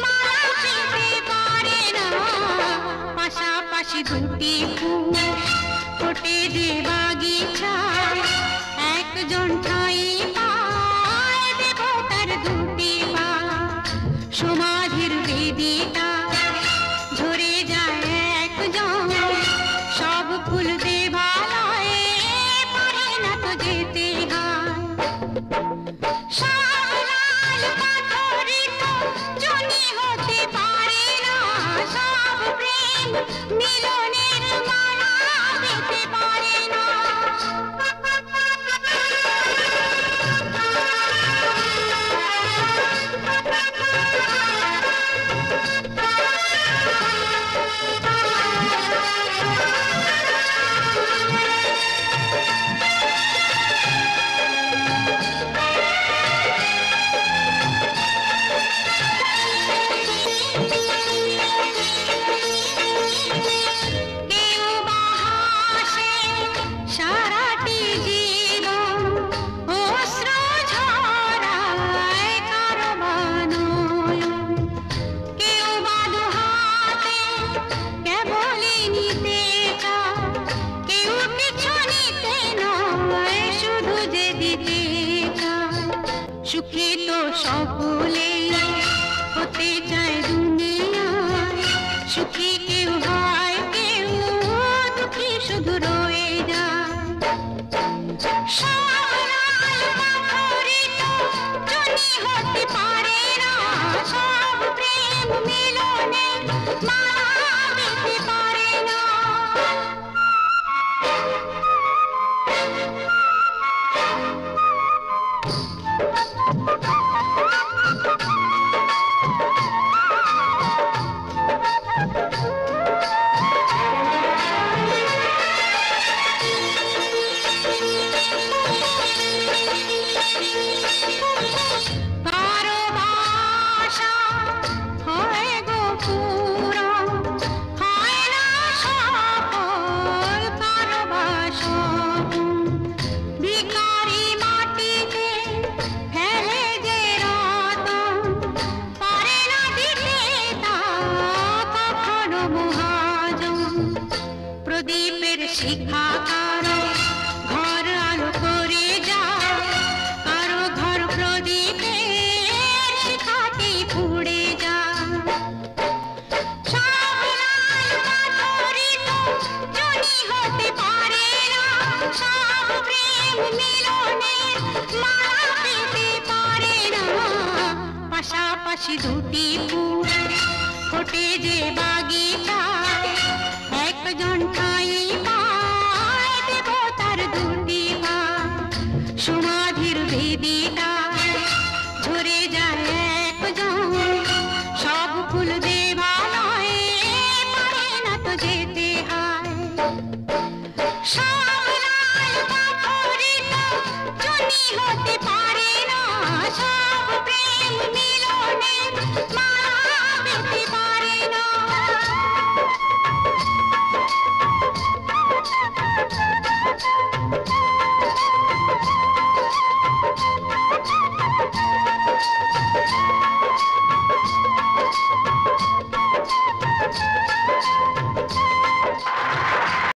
মালা পেতে পারে না। পাশাপাশি দুটি ফুল ফোটে যে বাগিচায়, একজন ঠাঁই পায় দেবতার দুটি পা। সমাধির বেদিটা ঝরে যায় একজন, সব ফুল দেবালয়ে পারে না তো যেতে হয়। সব লাল পাথরিত জনি হতে পারে না, সব প্রেম মিলনের মালা পেতে পারে না। কেউ বা হাসে সারাটি জীবন, অশ্রু ঝরায় কারো বা নয়ন। কেউ বা দুহাতে কেবলই নিতে চায়, কেউ কিছু নিতে নয়, শুধু যে দিতে চায়। সুখী তো সকলেই হতে চায় দুনিয়ায়, সুখী কেউ হয় কেউ দুঃখী শুধু রয়ে যায়। সব লাল পাথরিত জনি হতে পারে না, সব প্রেম মিলনে মালা পেতে পারে না। কারো ভাষা হয় গো পুরাণ, হয় না সফল কারো বা স্বপন। ভিখারি মাটিতে ফেলে যে রতন, পারে না দিতে তা কখনো মহাজন। প্রদীপের শিখা কারো ঘর আলো করে যায়, কারো ঘর প্রদীপের শিখাতেই পুড়ে যায়। সব লাল পাথরিত জনি হতে পারে না, সব প্রেম মিলনের মালা পেতে পারে না। পাশাপাশি দুটি ফুল ফোটে যে বাগিচায়, একজন ঠাঁই পায় দেবতার দুটি পা। সমাধির বেদিটা ঝরে যায় একজন, সব ফুল দেবালয়ে পারে না তো যেতে হয়।